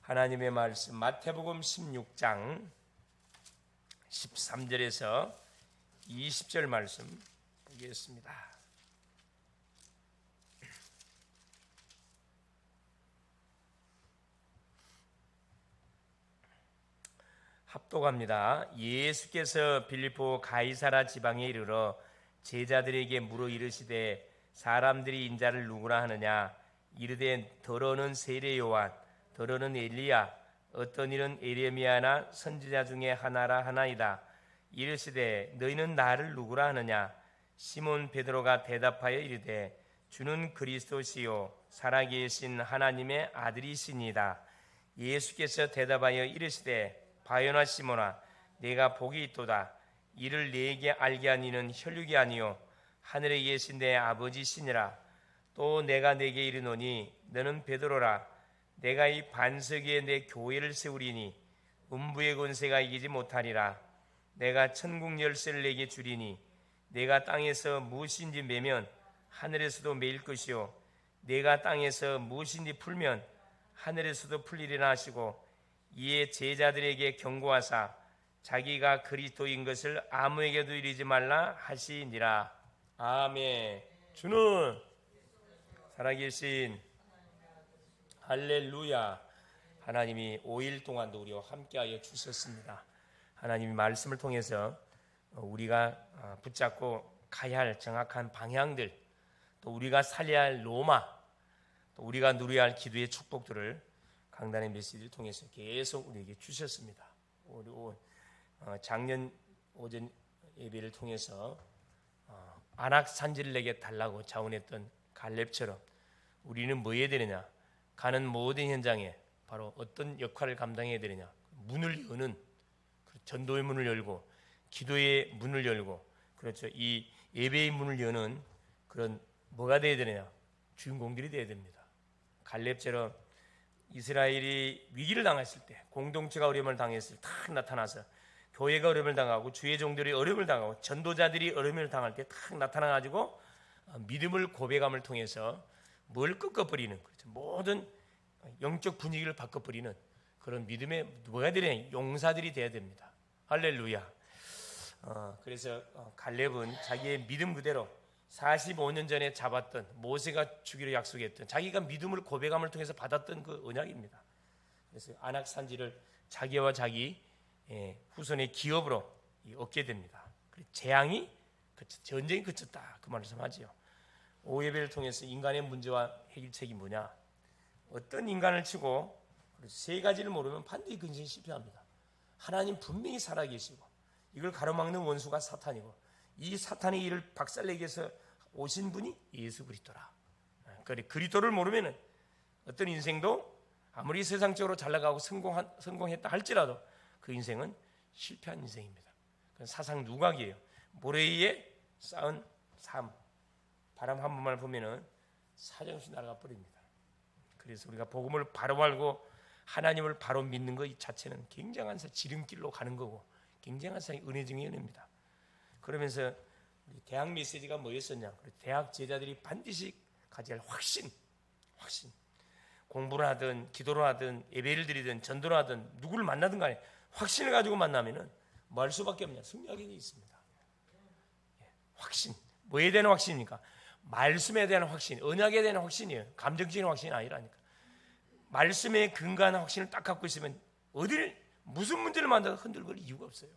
하나님의 말씀 마태복음 16장 13절에서 20절 말씀 보겠습니다. 합독합니다. 예수께서 빌립보 가이사라 지방에 이르러 제자들에게 물어 이르시되 사람들이 인자를 누구라 하느냐? 이르되 더러는 세례 요한, 더러는 엘리야, 어떤 이는 에레미야나 선지자 중에 하나라 하나이다. 이르시되 너희는 나를 누구라 하느냐? 시몬 베드로가 대답하여 이르되 주는 그리스도시요 살아계신 하나님의 아들이시니이다. 예수께서 대답하여 이르시되 바요나 시몬아, 내가 복이 있도다. 이를 네게 알게 한 이는 혈육이 아니요 하늘에 계신 내 아버지시니라. 또 내가 네게 이르노니 너는 베드로라. 내가 이 반석 위에 내 교회를 세우리니 음부의 권세가 이기지 못하리라. 내가 천국 열쇠를 내게 주리니 내가 땅에서 무엇인지 매면 하늘에서도 매일 것이요 내가 땅에서 무엇인지 풀면 하늘에서도 풀리리라 하시고, 이에 제자들에게 경고하사 자기가 그리스도인 것을 아무에게도 이르지 말라 하시니라. 아멘. 주는 살아계신 할렐루야. 하나님이 5일 동안도 우리와 함께하여 주셨습니다. 하나님이 말씀을 통해서 우리가 붙잡고 가야 할 정확한 방향들, 또 우리가 살려야 할 로마, 또 우리가 누려야 할 기도의 축복들을 강단의 메시지를 통해서 계속 우리에게 주셨습니다. 작년 오전 예배를 통해서 안악산지를 내게 달라고 자원했던 갈렙처럼 우리는 뭐 해야 되느냐? 가는 모든 현장에 바로 어떤 역할을 감당해야 되느냐? 문을 여는, 전도의 문을 열고 기도의 문을 열고, 그렇죠, 이 예배의 문을 여는 그런 뭐가 되어야 되느냐? 주인공들이 되어야 됩니다. 갈렙처럼 이스라엘이 위기를 당했을 때, 공동체가 어려움을 당했을 때 탁 나타나서 교회가 어려움을 당하고 주의 종들이 어려움을 당하고 전도자들이 어려움을 당할 때 탁 나타나가지고 믿음을 고백함을 통해서 뭘 꺾어버리는, 그렇죠, 모든 영적 분위기를 바꿔버리는 그런 믿음의 뭐가 되냐? 용사들이 돼야 됩니다. 할렐루야. 그래서 갈렙은 자기의 믿음 그대로 45년 전에 잡았던, 모세가 주기로 약속했던, 자기가 믿음을 고백함을 통해서 받았던 그 언약입니다. 그래서 안악산지를 자기와 자기 후손의 기업으로 얻게 됩니다. 재앙이 전쟁이 그쳤다, 그 말씀하지요. 오예배를 통해서 인간의 문제와 해결책이 뭐냐? 어떤 인간을 치고 세 가지를 모르면 반드시 그 인생이 실패합니다. 하나님 분명히 살아계시고 이걸 가로막는 원수가 사탄이고, 이 사탄의 일을 박살내기 위해서 오신 분이 예수 그리스도라. 그리스도를 모르면 어떤 인생도 아무리 세상적으로 잘 나가고 성공했다 할지라도 그 인생은 실패한 인생입니다. 그건 사상 누각이에요. 모래 위에 쌓은 삶, 바람 한 번만 보면은 사정없이 날아가 버립니다. 그래서 우리가 복음을 바로 알고 하나님을 바로 믿는 것 자체는 굉장한 지름길로 가는 거고, 굉장한 은혜 중의 은혜입니다. 그러면서 대학 메시지가 뭐였었냐? 대학 제자들이 반드시 가져야 할 확신. 공부를 하든 기도를 하든 예배를 드리든 전도를 하든 누구를 만나든 간에 확신을 가지고 만나면은 뭐 할 수밖에 없냐? 승리하게 되어 있습니다. 확신. 뭐에 대한 확신입니까? 말씀에 대한 확신, 언약에 대한 확신이에요. 감정적인 확신이 아니라니까. 말씀에 근거한 확신을 딱 갖고 있으면 어딜 무슨 문제를 만나도 흔들거릴 이유가 없어요.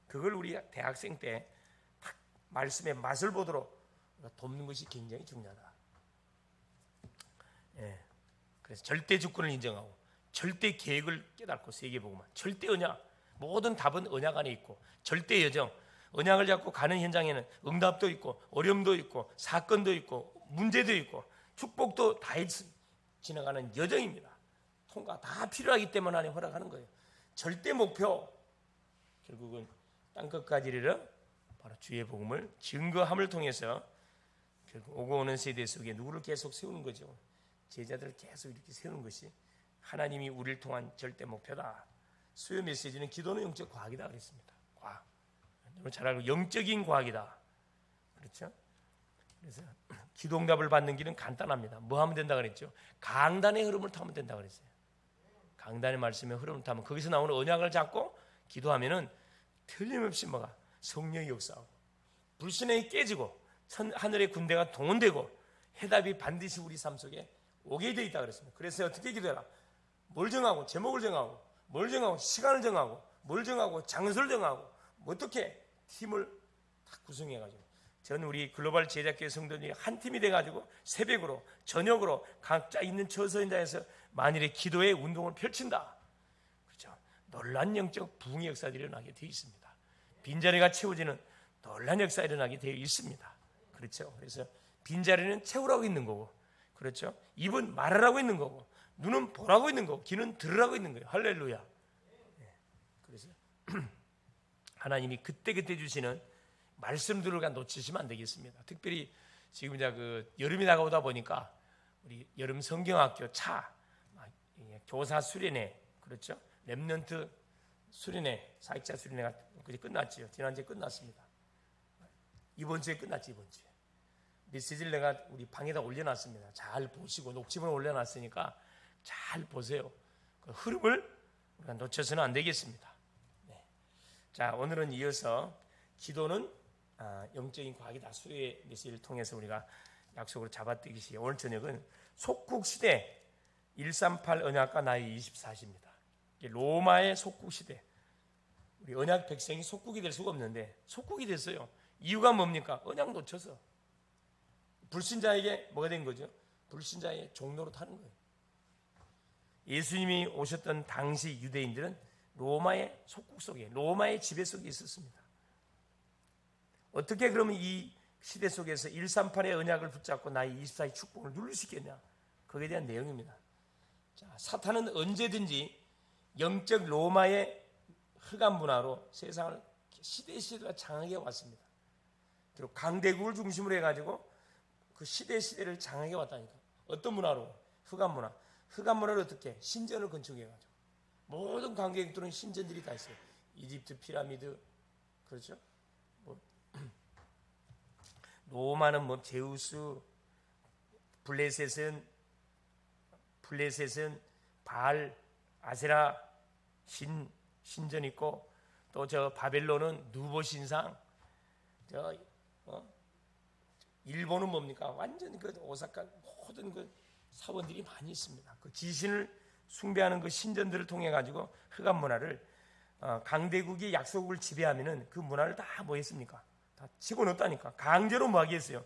그걸 우리 대학생 때 딱 말씀의 맛을 보도록 돕는 것이 굉장히 중요하다. 그래서 절대 주권을 인정하고 절대 계획을 깨닫고 세계복음화, 절대 언약, 모든 답은 언약 안에 있고, 절대 여정, 언약을 잡고 가는 현장에는 응답도 있고 어려움도 있고 사건도 있고 문제도 있고 축복도 다 지나가는 여정입니다. 통과 다 필요하기 때문에 하나님 허락하는 거예요. 절대 목표, 결국은 땅끝까지 이르러 바로 주의 복음을 증거함을 통해서 결국 오고 오는 세대 속에 누구를 계속 세우는 거죠. 제자들을 계속 이렇게 세우는 것이 하나님이 우리를 통한 절대 목표다. 수요 메시지는 기도는 영적 과학이다 그랬습니다. 과학. 여러분 잘 알고 영적인 과학이다. 그렇죠? 그래서 기도응답을 받는 길은 간단합니다. 뭐 하면 된다 그랬죠? 강단의 흐름을 타면 된다 그랬어요. 강단의 말씀에 흐름을 타면 거기서 나오는 언약을 잡고 기도하면은 틀림없이 뭐가 성령이 역사하고 불신앙이 깨지고 하늘의 군대가 동원되고 해답이 반드시 우리 삶 속에 오게 되어 있다 그랬습니다. 그래서 어떻게 기도해라? 뭘 정하고 제목을 정하고 뭘 정하고 시간을 정하고 뭘 정하고 장소를 정하고 어떻게 팀을 다 구성해가지고 저는 우리 글로벌 제작교회 성도들이 한 팀이 돼가지고 새벽으로 저녁으로 각자 있는 처소현장에서 만일의 기도의 운동을 펼친다. 그렇죠? 놀란 영적 부흥의 역사들이 일어나게 되어 있습니다. 빈자리가 채워지는 놀란 역사가 일어나게 되어 있습니다. 그렇죠? 그래서 빈자리는 채우라고 있는 거고, 그렇죠? 입은 말하라고 있는 거고, 눈은 보라고 있는 거고, 귀는 들으라고 있는 거예요. 할렐루야. 그래서 하나님이 그때그때 주시는 말씀들을 놓치시면 안 되겠습니다. 특별히 지금 이제 그 여름이 다가오다 보니까 우리 여름 성경학교 교사 수련회, 그렇죠? 렘넌트 수련회, 사역자 수련회가 그제 끝났지요. 지난주에 끝났습니다. 이번 주에 끝났지. 이번 주에 메시지를 내가 우리 방에다 올려놨습니다. 잘 보시고 녹취본을 올려놨으니까 잘 보세요. 그 흐름을 우리가 놓쳐서는 안 되겠습니다. 네. 자, 오늘은 이어서 기도는 영적인 과학이다. 수요의 메시지를 통해서 우리가 약속으로 잡아뜨기시 오늘 저녁은 속국시대 138 언약과 나의 24시입니다. 로마의 속국시대. 우리 언약 백성이 속국이 될 수가 없는데 속국이 됐어요. 이유가 뭡니까? 언약 놓쳐서. 불신자에게 뭐가 된 거죠? 불신자의 종로로 타는 거예요. 예수님이 오셨던 당시 유대인들은 로마의 속국 속에, 로마의 지배 속에 있었습니다. 어떻게 그러면 이 시대 속에서 138의 언약을 붙잡고 나의 24의 축복을 누릴 수 있겠냐? 거기에 대한 내용입니다. 자, 사탄은 언제든지 영적 로마의 흑암 문화로 세상을 시대가 장악해 왔습니다. 그리고 강대국을 중심으로 해가지고 그 시대를 장악해 왔다니까. 어떤 문화로? 흑암 문화. 흑암 문화를 어떻게? 신전을 건축해가지고 모든 강대국들은 신전들이 다 있어요. 이집트 피라미드, 그렇죠? 로마는 제우스, 블레셋은 바알, 아세라 신전 있고, 또 저 바벨론은 누보 신상, 일본은 뭡니까? 완전히 그 오사카 모든 그 사원들이 많이 있습니다. 그 지신을 숭배하는 그 신전들을 통해 가지고 흑암 문화를 강대국이 약소국을 지배하면은 그 문화를 다 뭐 했습니까? 다 집어넣었다니까. 강제로 뭐 하게 했어요?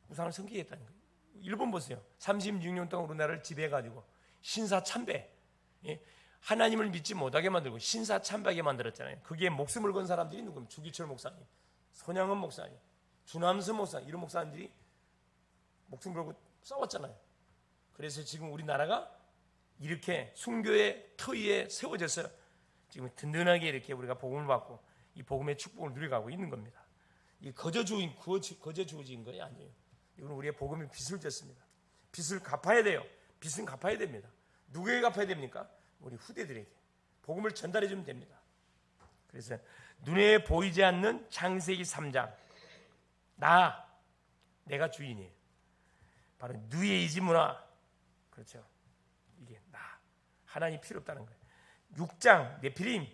우상을 섬기게 했다니까. 일본 보세요. 36년 동안 우리나라를 지배해가지고 신사참배, 하나님을 믿지 못하게 만들고 신사참배하게 만들었잖아요. 그게 목숨을 건 사람들이 누구입니까? 주기철 목사님, 손양원 목사님, 주남선 목사님, 이런 목사님들이 목숨 걸고 싸웠잖아요. 그래서 지금 우리나라가 이렇게 순교의 터 위에 세워져서 지금 든든하게 이렇게 우리가 복음을 받고 이 복음의 축복을 누려가고 있는 겁니다. 이 거저 주어진 것이 아니에요. 이건 우리의 복음의 빚을 졌습니다. 빚을 갚아야 돼요. 빚은 갚아야 됩니다. 누구에게 갚아야 됩니까? 우리 후대들에게 복음을 전달해 주면 됩니다. 그래서 눈에 보이지 않는 창세기 3장, 내가 주인이에요. 바로 누의 이지 문화, 그렇죠? 이게 하나님 필요 없다는 거예요. 6장 네피림,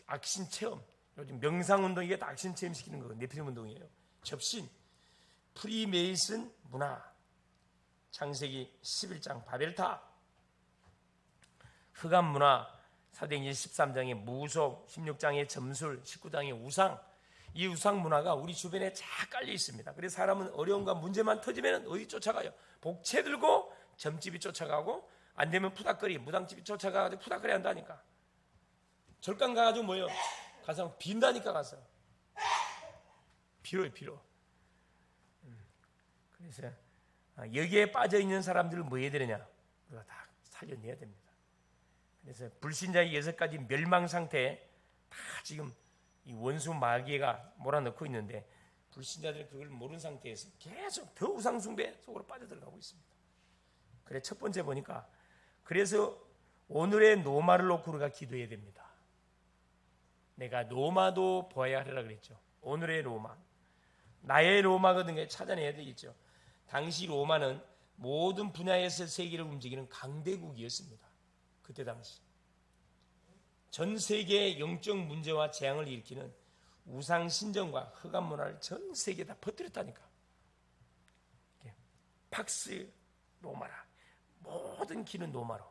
악신 체험. 요즘 명상운동, 이게 다 악신 체험 시키는 거예요. 네피림 운동이에요. 접신, 프리메이슨 문화, 창세기 11장 바벨탑, 흑암 문화, 사도행전 13장의 무속, 16장의 점술, 19장의 우상. 이 우상 문화가 우리 주변에 쫙 깔려 있습니다. 그래서 사람은 어려움과 문제만 터지면 어디 쫓아가요? 복채 들고 점집이 쫓아가고, 안 되면 푸닥거리, 무당집이 쫓아가가지고 푸닥거리 한다니까. 절간 가가지고 뭐예요? 가서 빈다니까. 가서 빌어요. 그래서 여기에 빠져 있는 사람들을 뭐 해야 되느냐? 우리가 다 살려내야 됩니다. 그래서 불신자의 6가지 멸망 상태에 다 지금 이 원수 마귀가 몰아넣고 있는데, 불신자들은 그걸 모르는 상태에서 계속 더 우상숭배 속으로 빠져들어가고 있습니다. 그래, 첫 번째 보니까, 그래서 오늘의 노마를 놓고 우리가 기도해야 됩니다. 내가 로마도 보아야 하리라 그랬죠. 오늘의 로마, 나의 로마거든요. 찾아내야 되겠죠. 당시 로마는 모든 분야에서 세계를 움직이는 강대국이었습니다. 그때 당시 전 세계의 영적 문제와 재앙을 일으키는 우상 신전과 흑암 문화를 전 세계에 다 퍼뜨렸다니까. 팍스 로마라, 모든 길은 로마로.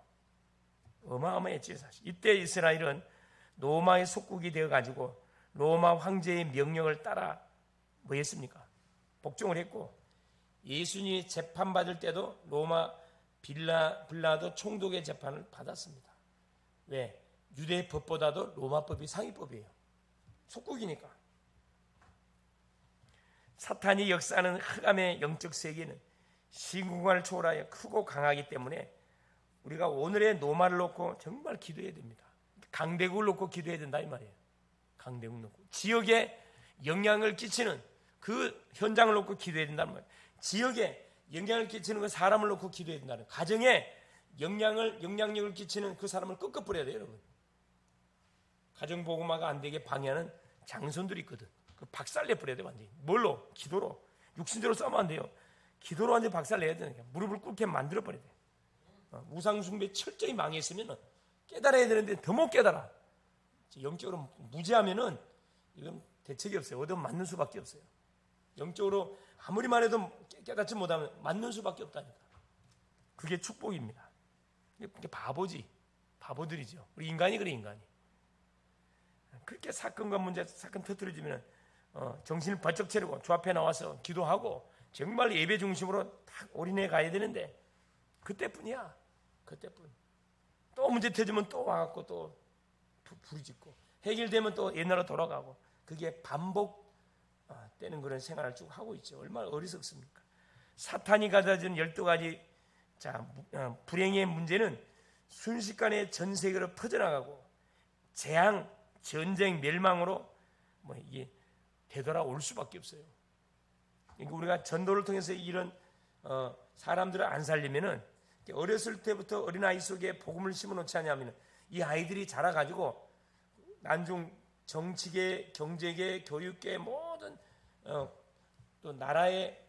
어마어마했지 사실. 이때 이스라엘은 로마의 속국이 되어가지고 로마 황제의 명령을 따라 뭐 했습니까? 복종을 했고, 예수님이 재판받을 때도 로마 빌라도 총독의 재판을 받았습니다. 왜? 유대 법보다도 로마법이 상위법이에요. 속국이니까. 사탄이 역사하는 흑암의 영적 세계는 시공간을 초월하여 크고 강하기 때문에 우리가 오늘의 노마를 놓고 정말 기도해야 됩니다. 강대국을 놓고 기도해야 된다 이 말이에요. 강대국 놓고 지역에 영향을 끼치는 그 현장을 놓고 기도해야 된다는 말이에요. 지역에 영향을 끼치는 그 사람을 놓고 기도해야 된다는 거예요. 가정에 영향력을 끼치는 그 사람을 끄끄 뿌려야 돼요, 여러분. 가정복음화가 안 되게 방해하는 장손들이 있거든. 그 박살내 뿌려야 돼, 완전히. 뭘로? 기도로. 육신대로 싸면 안 돼요. 기도로 완전히 박살내야 되는 거야. 무릎을 꿇게 만들어 버려야 돼. 우상숭배 철저히 망했으면 깨달아야 되는데 더 못 깨달아. 영적으로 무지하면은 이건 대책이 없어요. 얻어 맞는 수밖에 없어요. 영적으로 아무리만 해도 깨닫지 못하면 맞는 수밖에 없다니까. 그게 축복입니다. 이게 바보지. 바보들이죠. 우리 인간이 그래, 인간이. 그렇게 사건 터뜨려지면 정신을 바짝 차리고 주 앞에 나와서 기도하고 정말 예배 중심으로 딱 올인해 가야 되는데 그때뿐이야. 그때뿐. 또 문제 터지면 또 와갖고 또 부르짖고 해결되면 또 옛날로 돌아가고 그게 반복되는 그런 생활을 쭉 하고 있죠. 얼마나 어리석습니까? 사탄이 가져준 12가지 불행의 문제는 순식간에 전 세계로 퍼져나가고 재앙, 전쟁, 멸망으로 이게 되돌아올 수밖에 없어요. 그러니까 우리가 전도를 통해서 이런 사람들을 안 살리면은 어렸을 때부터 어린아이 속에 복음을 심어놓지 않냐면 이 아이들이 자라가지고 난중 정치계, 경제계, 교육계 모든 또 나라의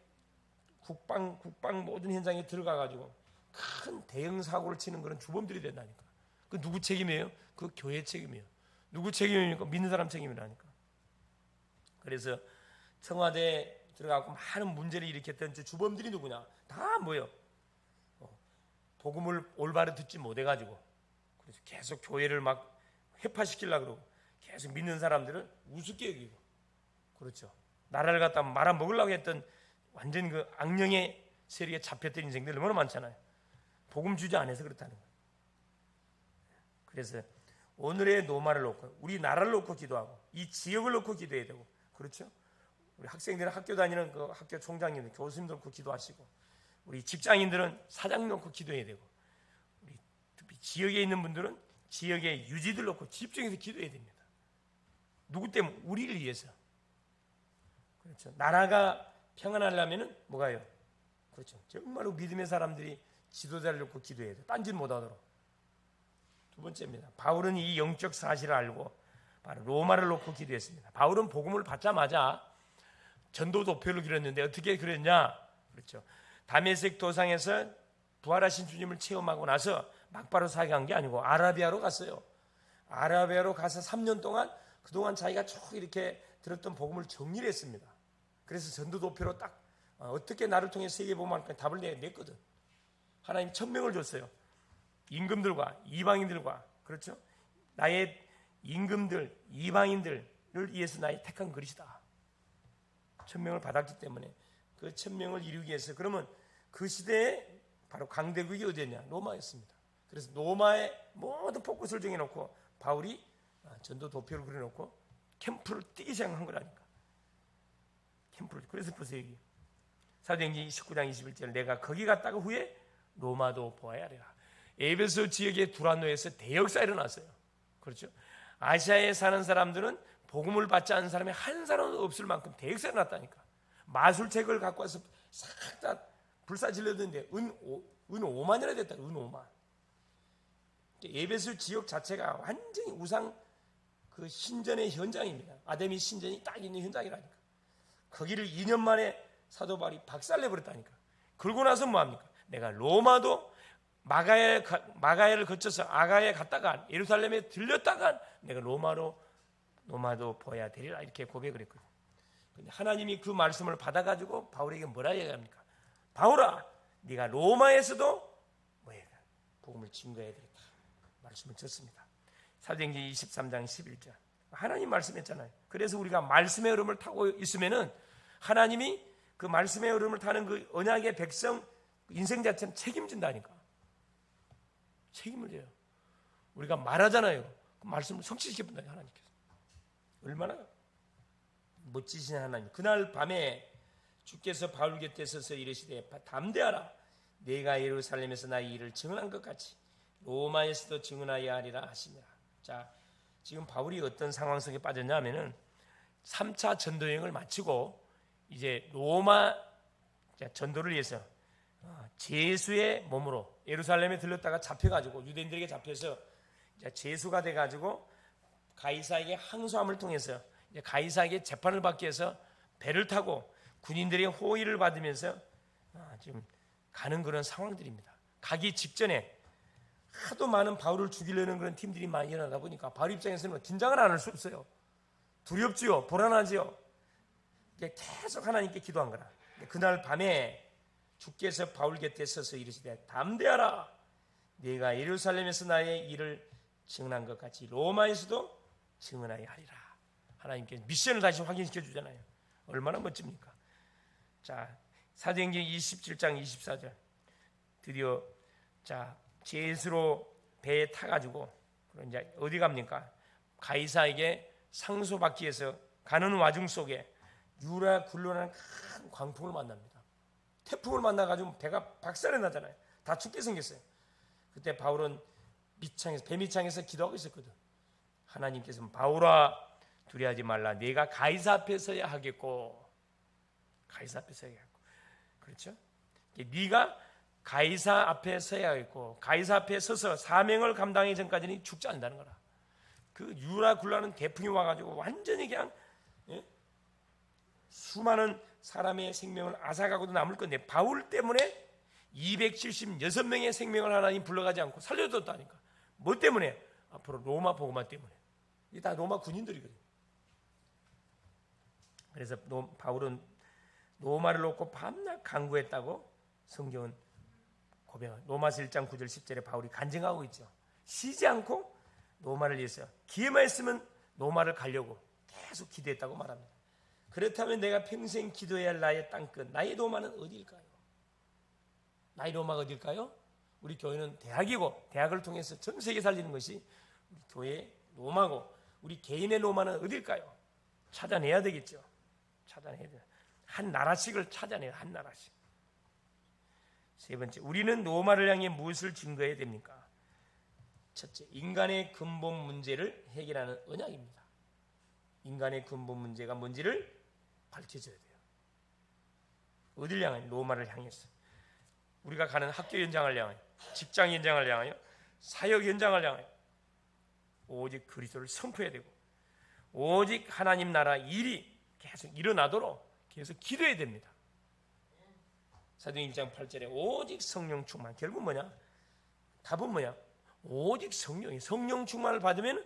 국방 모든 현장에 들어가가지고 큰 대형 사고를 치는 그런 주범들이 된다니까. 그 누구 책임이에요? 그 교회 책임이에요. 누구 책임입니까? 믿는 사람 책임이라니까. 그래서 청와대에 들어가고 많은 문제를 일으켰던 주범들이 누구냐? 다 뭐예요? 복음을 올바로 듣지 못해가지고 그래서 계속 교회를 막 회파시키려고 그러고 계속 믿는 사람들을 우습게 여기고 그렇죠. 나라를 갖다 말아먹으려고 했던 완전 그 악령의 세력에 잡혔던 인생들 얼마나 많잖아요. 복음 주지 않아서 그렇다는 거예요. 그래서 오늘의 노마를 놓고 우리 나라를 놓고 기도하고 이 지역을 놓고 기도해야 되고 그렇죠. 우리 학생들은 학교 다니는 그 학교 총장님들, 교수님들 놓고 기도하시고 우리 직장인들은 사장 놓고 기도해야 되고 우리 특히 지역에 있는 분들은 지역의 유지들 놓고 집중해서 기도해야 됩니다. 누구 때문에? 우리를 위해서. 그렇죠. 나라가 평안하려면은 뭐가요? 그렇죠. 정말로 믿음의 사람들이 지도자를 놓고 기도해야 돼. 딴짓 못하도록. 두 번째입니다. 바울은 이 영적 사실을 알고 바로 로마를 놓고 기도했습니다. 바울은 복음을 받자마자 전도 도표를 그렸는데 어떻게 그렸냐? 그렇죠. 다메섹 도상에서 부활하신 주님을 체험하고 나서 막바로 사역한 게 아니고 아라비아로 갔어요. 아라비아로 가서 3년 동안 그동안 자기가 쭉 이렇게 들었던 복음을 정리를 했습니다. 그래서 전도 도표로 딱 어떻게 나를 통해 세계복음화할까 답을 냈거든. 하나님 1000명을 줬어요. 임금들과 이방인들과 그렇죠. 나의 임금들, 이방인들을 위해서 나의 택한 그릇이다. 1000명을 받았기 때문에 그 1000명을 이루기 위해서 그러면 그 시대에 바로 강대국이 어디였냐? 로마였습니다. 그래서 로마의 모든 포커스를 정해놓고 바울이 전도 도표를 그려놓고 캠프를 뛰기 시작한 거라니까. 캠프를. 그래서 보세요. 여기 사도행전 19장 21절 내가 거기 갔다가 후에 로마도 보아야 하리라. 에베소 지역의 두란노에서 대역사 일어났어요. 그렇죠? 아시아에 사는 사람들은 복음을 받지 않은 사람이 한 사람도 없을 만큼 대역사 일어났다니까. 마술책을 갖고 와서 싹 다 불사질렀는데 은 5만이나 됐다. 은 5만. 에베소 지역 자체가 완전히 우상 그 신전의 현장입니다. 아데미 신전이 딱 있는 현장이라니까. 거기를 2년 만에 사도 바울이 박살내 버렸다니까. 그러고 나서 뭐 합니까? 내가 로마도 마가야를 거쳐서 아가야에 갔다가 예루살렘에 들렸다가 내가 로마도 보아야 되리라 이렇게 고백을 했거든요. 근데 하나님이 그 말씀을 받아가지고 바울에게 뭐라 얘기합니까? 바울아, 네가 로마에서도 복음을 증거해야 되겠다 말씀을 줬습니다. 사도행전 23장 11절 하나님 말씀했잖아요. 그래서 우리가 말씀의 흐름을 타고 있으면은 하나님이 그 말씀의 흐름을 타는 그 언약의 백성 인생 자체는 책임진다니까. 책임을 져요. 우리가 말하잖아요. 그 말씀을 성취시켜본다 하나님께서. 얼마나 멋지신 하나님. 그날 밤에 주께서 바울 곁에 서서 이르시되 담대하라. 내가 예루살렘에서 나의 일을 증언한 것 같이 로마에서도 증언하여야 하리라 하시니라. 자, 지금 바울이 어떤 상황 속에 빠졌냐 하면은 3차 전도 여행을 마치고 이제 로마 전도를 위해서 제수의 몸으로 예루살렘에 들렀다가 잡혀가지고 유대인들에게 잡혀서 이제 제수가 돼가지고 가이사에게 항소함을 통해서 이제 가이사에게 재판을 받기 위해서 배를 타고 군인들의 호의를 받으면서 지금 가는 그런 상황들입니다. 가기 직전에 하도 많은 바울을 죽이려는 그런 팀들이 많이 일어나다 보니까 바울 입장에서는 긴장을 안 할 수 없어요. 두렵지요, 불안하지요. 계속 하나님께 기도한 거라. 그날 밤에 주께서 바울 곁에 서서 이르시되 담대하라. 네가 예루살렘에서 나의 일을 증언한 것 같이 로마에서도 증언하여 하리라. 하나님께 미션을 다시 확인시켜 주잖아요. 얼마나 멋집니까? 자, 사도행전 27장 24절 드디어 제수로 배에 타가지고 이제 어디 갑니까? 가이사에게 상소받기 위해서 가는 와중 속에 유라 굴러나는 큰 광풍을 만납니다. 태풍을 만나가지고 배가 박살이 나잖아요. 다 죽게 생겼어요. 그때 바울은 배 밑창에서 기도하고 있었거든. 하나님께서는 바울아 두려워하지 말라. 네가 가이사 앞에 서야 하겠고. 가이사 앞에 서야 하겠고. 그렇죠? 네가 가이사 앞에 서야 하겠고 가이사 앞에 서서 사명을 감당하기 전까지는 죽지 않는다는 거라. 그 유라 굴러는 대풍이 와가지고 완전히 그냥 수많은 사람의 생명을 앗아가고도 남을 건데 바울 때문에 276명의 생명을 하나님 불러가지 않고 살려줬다니까. 뭐 때문에? 앞으로 로마 복음화 때문에. 이게 다 로마 군인들이거든요. 그래서 바울은 로마를 놓고 밤낮 간구했다고 성경은 고백합니다. 로마서 1장 9절 10절에 바울이 간증하고 있죠. 쉬지 않고 로마를 위해서 기회만 있으면 로마를 가려고 계속 기도했다고 말합니다. 그렇다면 내가 평생 기도해야 할 나의 땅끝, 나의 로마는 어디일까요? 나의 로마가 어디일까요? 우리 교회는 대학이고 대학을 통해서 전 세계 살리는 것이 우리 교회의 로마고 우리 개인의 로마는 어디일까요? 찾아내야 되겠죠. 찾아내야 돼요. 한 나라씩을 찾아내요. 한 나라씩. 세 번째, 우리는 로마를 향해 무엇을 증거해야 됩니까? 첫째, 인간의 근본 문제를 해결하는 언약입니다. 인간의 근본 문제가 뭔지를 밝혀줘야 돼요. 어딜 향하여? 로마를 향해서. 우리가 가는 학교 현장을 향하여, 직장 현장을 향하여, 사역 현장을 향하여 오직 그리스도를 선포해야 되고 오직 하나님 나라 일이 계속 일어나도록 계속 기도해야 됩니다. 사도행전 1장 8절에 오직 성령 충만. 결국 뭐냐? 답은 뭐냐? 오직 성령 충만을 받으면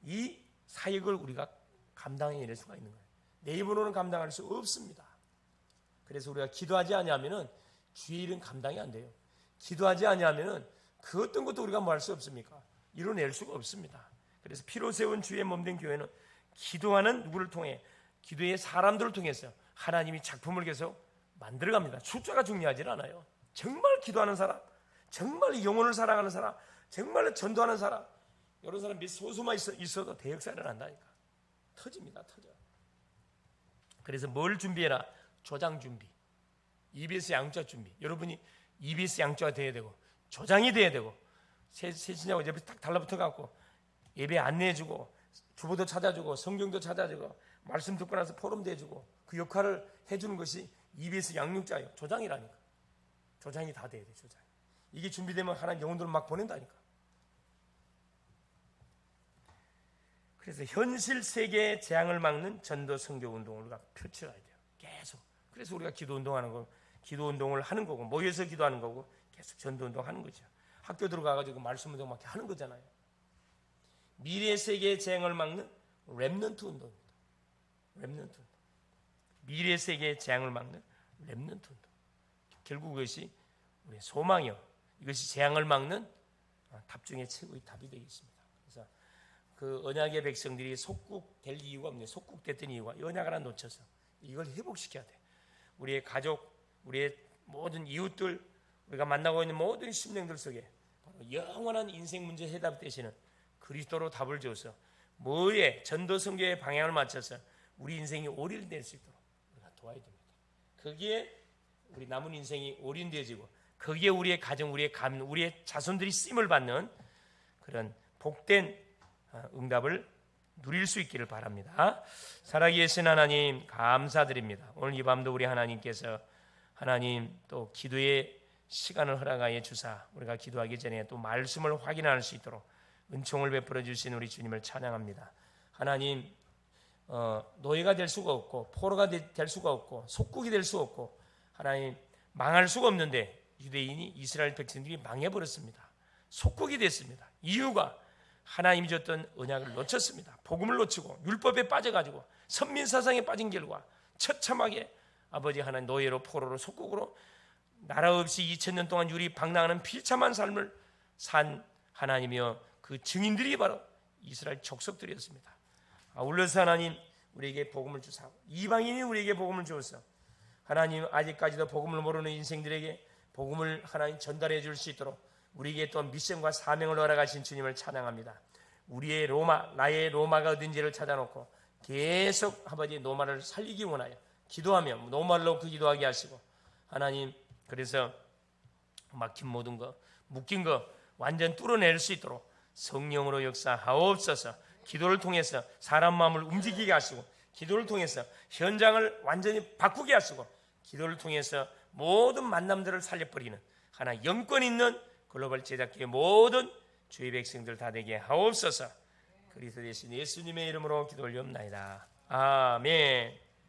이 사역을 우리가 감당해낼 수가 있는 거예요. 내 힘으로는 감당할 수 없습니다. 그래서 우리가 기도하지 아니하면은 주의 일은 감당이 안 돼요. 기도하지 아니하면은 그 어떤 것도 우리가 뭐 할 수 없습니까? 이뤄낼 수가 없습니다. 그래서 피로 세운 주의 몸된 교회는 기도하는 누구를 통해 기도의 사람들을 통해서 하나님이 작품을 계속 만들어갑니다. 숫자가 중요하지 않아요. 정말 기도하는 사람, 정말 영혼을 사랑하는 사람, 정말 전도하는 사람, 이런 사람 몇 소수만 있어도 대역사를 한다니까. 터집니다. 터져. 그래서 뭘 준비해라? 조장 준비, EBS 양조자 준비. 여러분이 EBS 양조가 돼야 되고 조장이 돼야 되고 새신자고 옆에 딱 달라붙어갖고 예배 안내해주고 주보도 찾아주고 성경도 찾아주고 말씀 듣고 나서 포럼도 해주고 그 역할을 해주는 것이 EBS 양육자예요. 조장이라니까. 조장이 다 돼야 돼. 조장. 이게 준비되면 하나님 영혼들을 막 보낸다니까. 그래서 현실 세계의 재앙을 막는 전도 선교 운동을 우리가 펼쳐야 돼요. 계속. 그래서 우리가 기도 운동하는 거, 기도 운동을 하는 거고 모여서 기도하는 거고 계속 전도 운동하는 거죠. 학교 들어가가지고 말씀 운동 막 하는 거잖아요. 미래 세계의 재앙을 막는 렘넌트 운동입니다. 렘넌트 운동. 미래 세계의 재앙을 막는 렘넌트 운동. 결국 그것이 우리의 소망이요. 이것이 재앙을 막는 답 중에 최고의 답이 되겠습니다. 그래서 그 언약의 백성들이 속국될 이유가 없네요. 속국됐던 이유가 언약 하나 놓쳐서 이걸 회복시켜야 돼. 우리의 가족, 우리의 모든 이웃들, 우리가 만나고 있는 모든 심령들 속에 바로 영원한 인생 문제 해답 되시는 그리스도로 답을 줘서 뭐에 전도 선교의 방향을 맞춰서 우리 인생이 올인될 수 있도록 우리가 도와야 됩니다. 거기에 우리 남은 인생이 올인되어지고 거기에 우리의 가정, 우리의 가문, 우리의 자손들이 쓰임을 받는 그런 복된 응답을 누릴 수 있기를 바랍니다. 살아계신 하나님 감사드립니다. 오늘 이 밤도 우리 하나님께서 하나님 또 기도의 시간을 허락하여 주사 우리가 기도하기 전에 또 말씀을 확인할 수 있도록 은총을 베풀어 주신 우리 주님을 찬양합니다. 하나님 노예가 될 수가 없고 포로가 될 수가 없고 속국이 될 수 없고 하나님 망할 수가 없는데 유대인이 이스라엘 백성들이 망해버렸습니다. 속국이 됐습니다. 이유가 하나님이 줬던 언약을 놓쳤습니다. 복음을 놓치고 율법에 빠져가지고 선민사상에 빠진 결과 처참하게 아버지 하나님 노예로 포로로 속국으로 나라 없이 2000년 동안 유리방랑하는 비참한 삶을 산 하나님이여 그 증인들이 바로 이스라엘 족속들이었습니다. 아울러서 하나님 우리에게 복음을 주사 이방인이 우리에게 복음을 주어서 하나님 아직까지도 복음을 모르는 인생들에게 복음을 하나님 전달해 줄 수 있도록 우리에게 또 미션과 사명을 허락하신 주님을 찬양합니다. 우리의 로마, 나의 로마가 어딘지를 찾아놓고 계속 아버지 노마를 살리기 원하여 기도하며 노말로 그 기도하게 하시고 하나님 그래서 막힌 모든 거 묶인 거 완전 뚫어낼 수 있도록 성령으로 역사하옵소서. 기도를 통해서 사람 마음을 움직이게 하시고 기도를 통해서 현장을 완전히 바꾸게 하시고 기도를 통해서 모든 만남들을 살려버리는 하나 영권 있는 글로벌 제작기의 모든 주의 백성들 다 되게 하옵소서. 그리스도 대신 예수님의 이름으로 기도 올리옵나이다. 아멘.